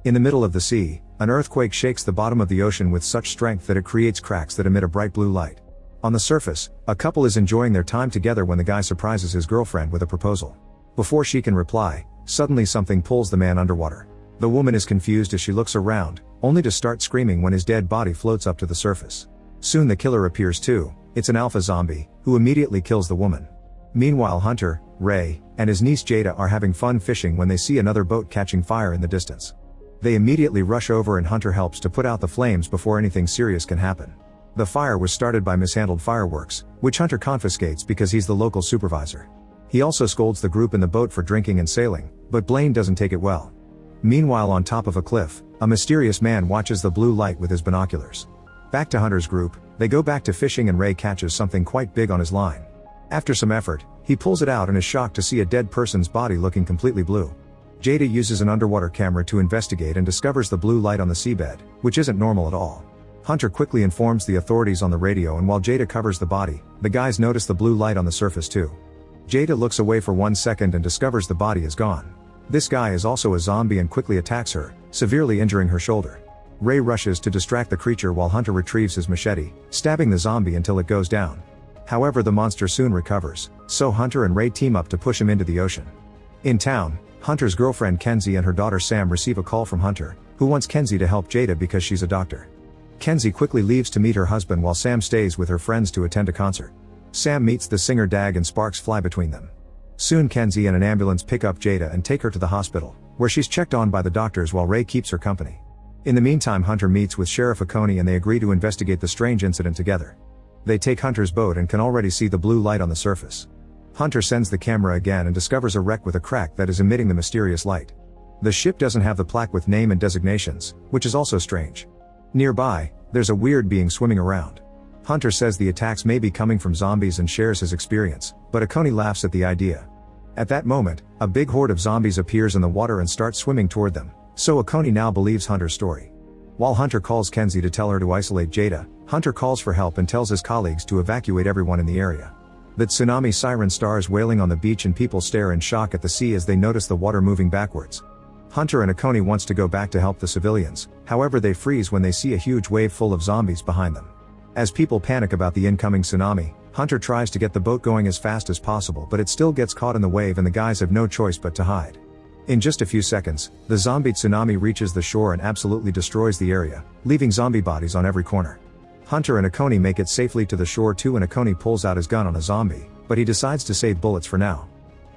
In the middle of the sea, an earthquake shakes the bottom of the ocean with such strength that it creates cracks that emit a bright blue light. On the surface, a couple is enjoying their time together when the guy surprises his girlfriend with a proposal. Before she can reply, suddenly something pulls the man underwater. The woman is confused as she looks around, only to start screaming when his dead body floats up to the surface. Soon the killer appears too. It's an alpha zombie, who immediately kills the woman. Meanwhile Hunter, Ray, and his niece Jada are having fun fishing when they see another boat catching fire in the distance. They immediately rush over and Hunter helps to put out the flames before anything serious can happen. The fire was started by mishandled fireworks, which Hunter confiscates because he's the local supervisor. He also scolds the group in the boat for drinking and sailing, but Blaine doesn't take it well. Meanwhile on top of a cliff, a mysterious man watches the blue light with his binoculars. Back to Hunter's group, they go back to fishing and Ray catches something quite big on his line. After some effort, he pulls it out and is shocked to see a dead person's body looking completely blue. Jada uses an underwater camera to investigate and discovers the blue light on the seabed, which isn't normal at all. Hunter quickly informs the authorities on the radio and while Jada covers the body, the guys notice the blue light on the surface too. Jada looks away for 1 second and discovers the body is gone. This guy is also a zombie and quickly attacks her, severely injuring her shoulder. Ray rushes to distract the creature while Hunter retrieves his machete, stabbing the zombie until it goes down. However, the monster soon recovers, so Hunter and Ray team up to push him into the ocean. In town, Hunter's girlfriend Kenzie and her daughter Sam receive a call from Hunter, who wants Kenzie to help Jada because she's a doctor. Kenzie quickly leaves to meet her husband while Sam stays with her friends to attend a concert. Sam meets the singer Dag and sparks fly between them. Soon Kenzie and an ambulance pick up Jada and take her to the hospital, where she's checked on by the doctors while Ray keeps her company. In the meantime Hunter meets with Sheriff Oconee and they agree to investigate the strange incident together. They take Hunter's boat and can already see the blue light on the surface. Hunter sends the camera again and discovers a wreck with a crack that is emitting the mysterious light. The ship doesn't have the plaque with name and designations, which is also strange. Nearby, there's a weird being swimming around. Hunter says the attacks may be coming from zombies and shares his experience, but Oconee laughs at the idea. At that moment, a big horde of zombies appears in the water and starts swimming toward them, so Oconee now believes Hunter's story. While Hunter calls Kenzie to tell her to isolate Jada, Hunter calls for help and tells his colleagues to evacuate everyone in the area. The tsunami siren stars wailing on the beach and people stare in shock at the sea as they notice the water moving backwards. Hunter and Oconee wants to go back to help the civilians, however they freeze when they see a huge wave full of zombies behind them. As people panic about the incoming tsunami, Hunter tries to get the boat going as fast as possible but it still gets caught in the wave and the guys have no choice but to hide. In just a few seconds, the zombie tsunami reaches the shore and absolutely destroys the area, leaving zombie bodies on every corner. Hunter and Oconee make it safely to the shore too and Oconee pulls out his gun on a zombie, but he decides to save bullets for now.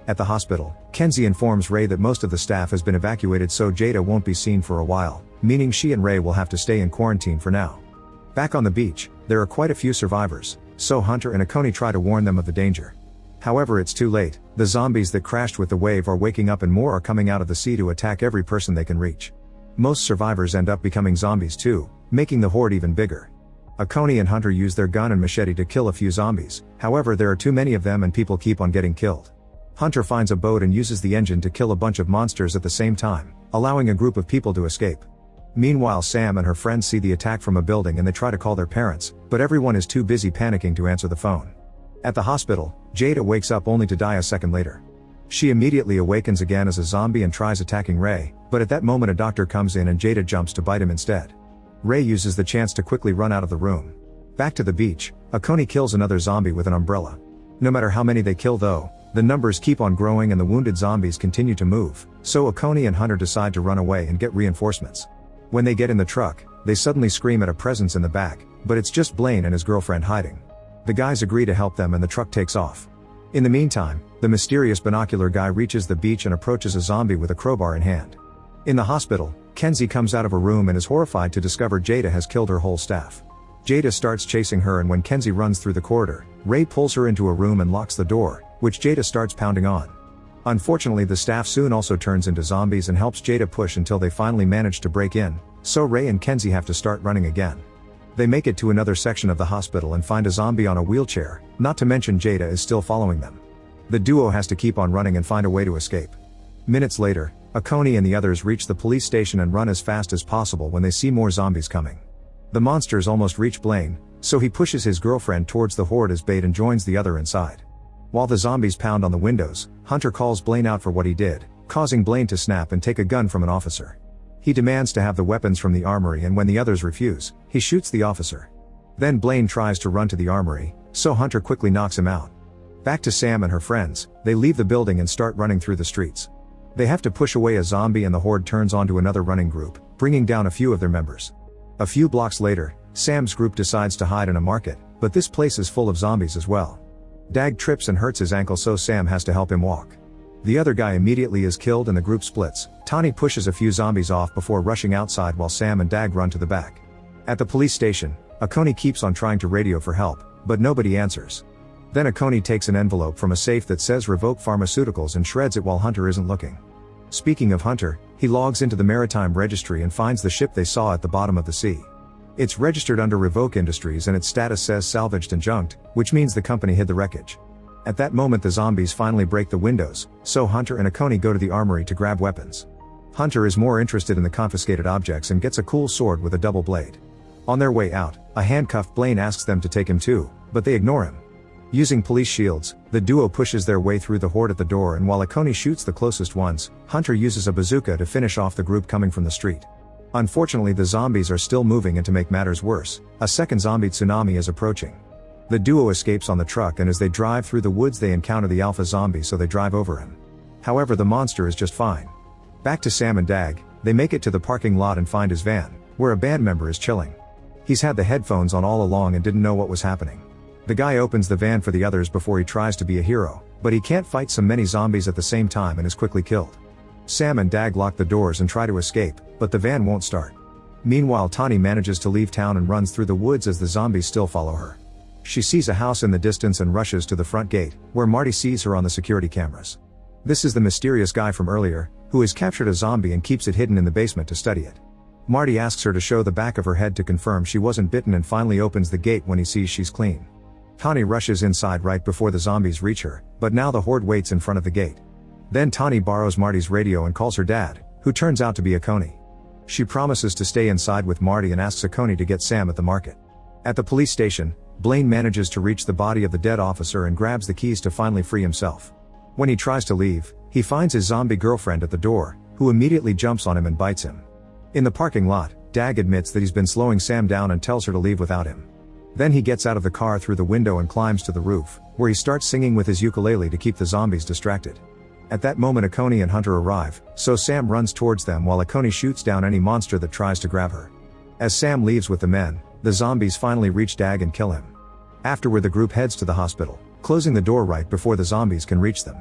At the hospital, Kenzie informs Ray that most of the staff has been evacuated so Jada won't be seen for a while, meaning she and Ray will have to stay in quarantine for now. Back on the beach, there are quite a few survivors, so Hunter and Oconee try to warn them of the danger. However, it's too late. The zombies that crashed with the wave are waking up and more are coming out of the sea to attack every person they can reach. Most survivors end up becoming zombies too, making the horde even bigger. Oconee and Hunter use their gun and machete to kill a few zombies, however there are too many of them and people keep on getting killed. Hunter finds a boat and uses the engine to kill a bunch of monsters at the same time, allowing a group of people to escape. Meanwhile Sam and her friends see the attack from a building and they try to call their parents, but everyone is too busy panicking to answer the phone. At the hospital, Jada wakes up only to die a second later. She immediately awakens again as a zombie and tries attacking Ray, but at that moment a doctor comes in and Jada jumps to bite him instead. Ray uses the chance to quickly run out of the room. Back to the beach, Oconee kills another zombie with an umbrella. No matter how many they kill though, the numbers keep on growing and the wounded zombies continue to move, so Oconee and Hunter decide to run away and get reinforcements. When they get in the truck, they suddenly scream at a presence in the back, but it's just Blaine and his girlfriend hiding. The guys agree to help them and the truck takes off. In the meantime, the mysterious binocular guy reaches the beach and approaches a zombie with a crowbar in hand. In the hospital, Kenzie comes out of a room and is horrified to discover Jada has killed her whole staff. Jada starts chasing her and when Kenzie runs through the corridor, Ray pulls her into a room and locks the door, which Jada starts pounding on. Unfortunately the staff soon also turns into zombies and helps Jada push until they finally manage to break in, so Ray and Kenzie have to start running again. They make it to another section of the hospital and find a zombie on a wheelchair, not to mention Jada is still following them. The duo has to keep on running and find a way to escape. Minutes later, Oconee and the others reach the police station and run as fast as possible when they see more zombies coming. The monsters almost reach Blaine, so he pushes his girlfriend towards the horde as bait and joins the other inside. While the zombies pound on the windows, Hunter calls Blaine out for what he did, causing Blaine to snap and take a gun from an officer. He demands to have the weapons from the armory, and when the others refuse, he shoots the officer. Then Blaine tries to run to the armory, so Hunter quickly knocks him out. Back to Sam and her friends, they leave the building and start running through the streets. They have to push away a zombie and the horde turns onto another running group, bringing down a few of their members. A few blocks later, Sam's group decides to hide in a market, but this place is full of zombies as well. Dag trips and hurts his ankle, so Sam has to help him walk. The other guy immediately is killed and the group splits. Tani pushes a few zombies off before rushing outside while Sam and Dag run to the back. At the police station, Akoni keeps on trying to radio for help, but nobody answers. Then Akoni takes an envelope from a safe that says revoke pharmaceuticals and shreds it while Hunter isn't looking. Speaking of Hunter, he logs into the maritime registry and finds the ship they saw at the bottom of the sea. It's registered under Revoke Industries and its status says salvaged and junked, which means the company hid the wreckage. At that moment the zombies finally break the windows, so Hunter and Akoni go to the armory to grab weapons. Hunter is more interested in the confiscated objects and gets a cool sword with a double blade. On their way out, a handcuffed Blaine asks them to take him too, but they ignore him. Using police shields, the duo pushes their way through the horde at the door, and while Akoni shoots the closest ones, Hunter uses a bazooka to finish off the group coming from the street. Unfortunately the zombies are still moving, and to make matters worse, a second zombie tsunami is approaching. The duo escapes on the truck, and as they drive through the woods they encounter the alpha zombie, so they drive over him. However, the monster is just fine. Back to Sam and Dag, they make it to the parking lot and find his van, where a band member is chilling. He's had the headphones on all along and didn't know what was happening. The guy opens the van for the others before he tries to be a hero, but he can't fight so many zombies at the same time and is quickly killed. Sam and Dag lock the doors and try to escape, but the van won't start. Meanwhile Tani manages to leave town and runs through the woods as the zombies still follow her. She sees a house in the distance and rushes to the front gate, where Marty sees her on the security cameras. This is the mysterious guy from earlier, who has captured a zombie and keeps it hidden in the basement to study it. Marty asks her to show the back of her head to confirm she wasn't bitten and finally opens the gate when he sees she's clean. Tani rushes inside right before the zombies reach her, but now the horde waits in front of the gate. Then Tani borrows Marty's radio and calls her dad, who turns out to be Akoni. She promises to stay inside with Marty and asks Akoni to get Sam at the market. At the police station, Blaine manages to reach the body of the dead officer and grabs the keys to finally free himself. When he tries to leave, he finds his zombie girlfriend at the door, who immediately jumps on him and bites him. In the parking lot, Dag admits that he's been slowing Sam down and tells her to leave without him. Then he gets out of the car through the window and climbs to the roof, where he starts singing with his ukulele to keep the zombies distracted. At that moment Akoni and Hunter arrive, so Sam runs towards them while Akoni shoots down any monster that tries to grab her. As Sam leaves with the men, the zombies finally reach Dag and kill him. Afterward the group heads to the hospital, closing the door right before the zombies can reach them.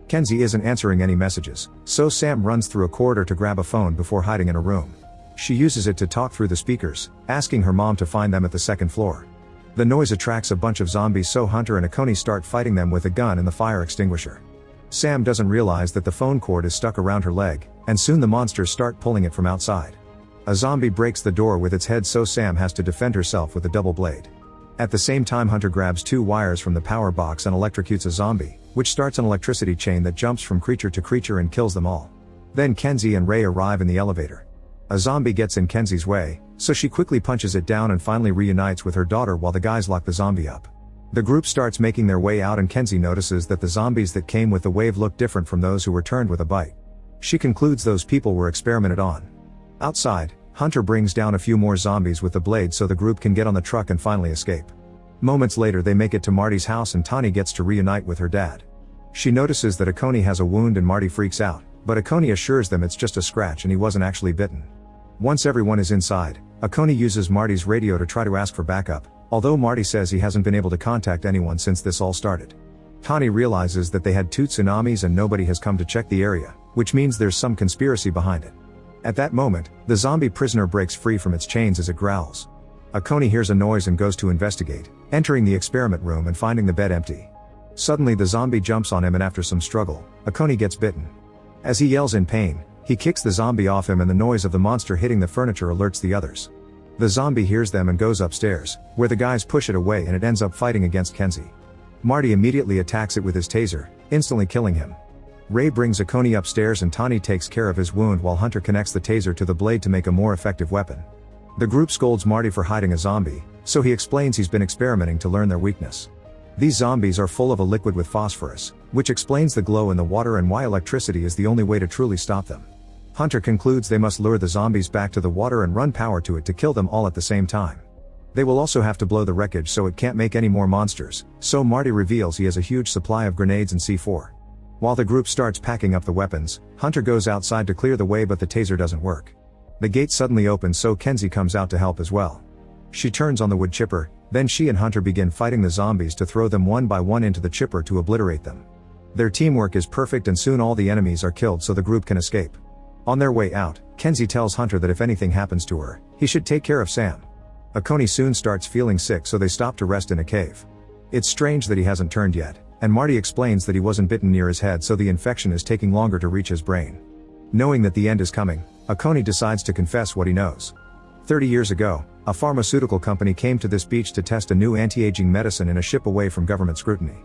Kenzie isn't answering any messages, so Sam runs through a corridor to grab a phone before hiding in a room. She uses it to talk through the speakers, asking her mom to find them at the second floor. The noise attracts a bunch of zombies, so Hunter and Akoni start fighting them with a gun and the fire extinguisher. Sam doesn't realize that the phone cord is stuck around her leg, and soon the monsters start pulling it from outside. A zombie breaks the door with its head, so Sam has to defend herself with a double blade. At the same time Hunter grabs two wires from the power box and electrocutes a zombie, which starts an electricity chain that jumps from creature to creature and kills them all. Then Kenzie and Ray arrive in the elevator. A zombie gets in Kenzie's way, so she quickly punches it down and finally reunites with her daughter while the guys lock the zombie up. The group starts making their way out and Kenzie notices that the zombies that came with the wave look different from those who were turned with a bite. She concludes those people were experimented on. Outside, Hunter brings down a few more zombies with the blade so the group can get on the truck and finally escape. Moments later they make it to Marty's house and Tani gets to reunite with her dad. She notices that Akoni has a wound and Marty freaks out, but Akoni assures them it's just a scratch and he wasn't actually bitten. Once everyone is inside, Akoni uses Marty's radio to try to ask for backup, although Marty says he hasn't been able to contact anyone since this all started. Tani realizes that they had 2 tsunamis and nobody has come to check the area, which means there's some conspiracy behind it. At that moment, the zombie prisoner breaks free from its chains as it growls. Akoni hears a noise and goes to investigate, entering the experiment room and finding the bed empty. Suddenly the zombie jumps on him and after some struggle, Akoni gets bitten. As he yells in pain, he kicks the zombie off him and the noise of the monster hitting the furniture alerts the others. The zombie hears them and goes upstairs, where the guys push it away and it ends up fighting against Kenzie. Marty immediately attacks it with his taser, instantly killing him. Ray brings Akoni upstairs and Tani takes care of his wound while Hunter connects the taser to the blade to make a more effective weapon. The group scolds Marty for hiding a zombie, so he explains he's been experimenting to learn their weakness. These zombies are full of a liquid with phosphorus, which explains the glow in the water and why electricity is the only way to truly stop them. Hunter concludes they must lure the zombies back to the water and run power to it to kill them all at the same time. They will also have to blow the wreckage so it can't make any more monsters, so Marty reveals he has a huge supply of grenades and C4. While the group starts packing up the weapons, Hunter goes outside to clear the way but the taser doesn't work. The gate suddenly opens so Kenzie comes out to help as well. She turns on the wood chipper, then she and Hunter begin fighting the zombies to throw them one by one into the chipper to obliterate them. Their teamwork is perfect and soon all the enemies are killed so the group can escape. On their way out, Kenzie tells Hunter that if anything happens to her, he should take care of Sam. Akoni soon starts feeling sick so they stop to rest in a cave. It's strange that he hasn't turned yet, and Marty explains that he wasn't bitten near his head so the infection is taking longer to reach his brain. Knowing that the end is coming, Akoni decides to confess what he knows. 30 years ago, a pharmaceutical company came to this beach to test a new anti-aging medicine in a ship away from government scrutiny.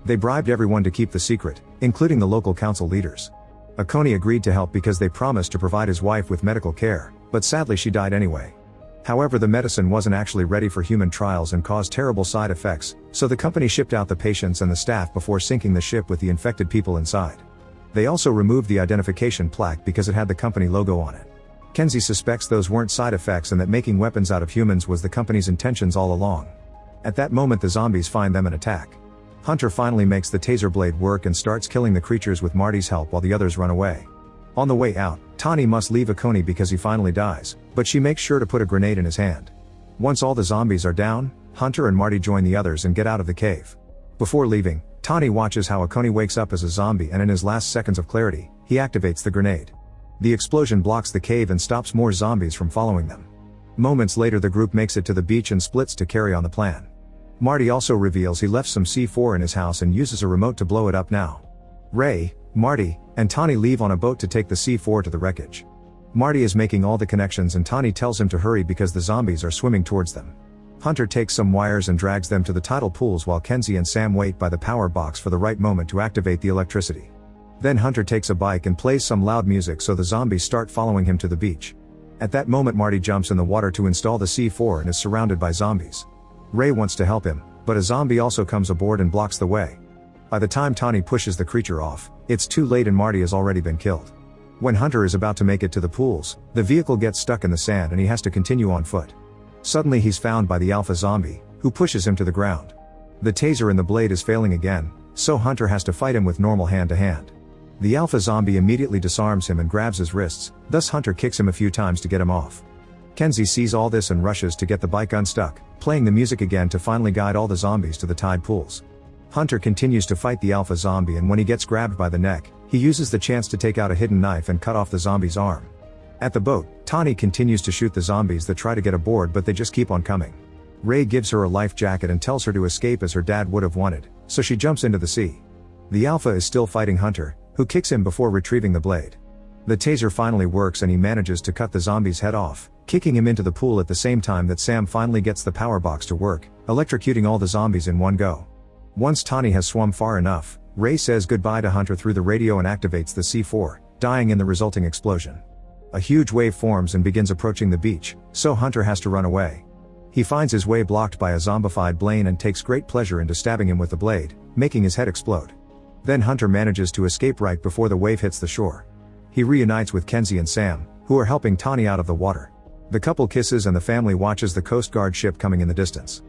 They bribed everyone to keep the secret, including the local council leaders. Akoni agreed to help because they promised to provide his wife with medical care, but sadly she died anyway. However, the medicine wasn't actually ready for human trials and caused terrible side effects, so the company shipped out the patients and the staff before sinking the ship with the infected people inside. They also removed the identification plaque because it had the company logo on it. Kenzie suspects those weren't side effects and that making weapons out of humans was the company's intentions all along. At that moment the zombies find them and attack. Hunter finally makes the taser blade work and starts killing the creatures with Marty's help while the others run away. On the way out, Tani must leave Akoni because he finally dies, but she makes sure to put a grenade in his hand. Once all the zombies are down, Hunter and Marty join the others and get out of the cave. Before leaving, Tani watches how Akoni wakes up as a zombie and in his last seconds of clarity, he activates the grenade. The explosion blocks the cave and stops more zombies from following them. Moments later the group makes it to the beach and splits to carry on the plan. Marty also reveals he left some C4 in his house and uses a remote to blow it up now. Ray, Marty, and Tani leave on a boat to take the C4 to the wreckage. Marty is making all the connections and Tani tells him to hurry because the zombies are swimming towards them. Hunter takes some wires and drags them to the tidal pools while Kenzie and Sam wait by the power box for the right moment to activate the electricity. Then Hunter takes a bike and plays some loud music so the zombies start following him to the beach. At that moment Marty jumps in the water to install the C4 and is surrounded by zombies. Ray wants to help him, but a zombie also comes aboard and blocks the way. By the time Tani pushes the creature off, it's too late and Marty has already been killed. When Hunter is about to make it to the pools, the vehicle gets stuck in the sand and he has to continue on foot. Suddenly he's found by the alpha zombie, who pushes him to the ground. The taser in the blade is failing again, so Hunter has to fight him with normal hand-to-hand. The alpha zombie immediately disarms him and grabs his wrists, thus Hunter kicks him a few times to get him off. Kenzie sees all this and rushes to get the bike unstuck, playing the music again to finally guide all the zombies to the tide pools. Hunter continues to fight the alpha zombie and when he gets grabbed by the neck, he uses the chance to take out a hidden knife and cut off the zombie's arm. At the boat, Tani continues to shoot the zombies that try to get aboard but they just keep on coming. Ray gives her a life jacket and tells her to escape as her dad would have wanted, so she jumps into the sea. The alpha is still fighting Hunter, who kicks him before retrieving the blade. The taser finally works and he manages to cut the zombie's head off, kicking him into the pool at the same time that Sam finally gets the power box to work, electrocuting all the zombies in one go. Once Tani has swum far enough, Ray says goodbye to Hunter through the radio and activates the C4, dying in the resulting explosion. A huge wave forms and begins approaching the beach, so Hunter has to run away. He finds his way blocked by a zombified Blaine and takes great pleasure into stabbing him with the blade, making his head explode. Then Hunter manages to escape right before the wave hits the shore. He reunites with Kenzie and Sam, who are helping Tani out of the water. The couple kisses and the family watches the Coast Guard ship coming in the distance.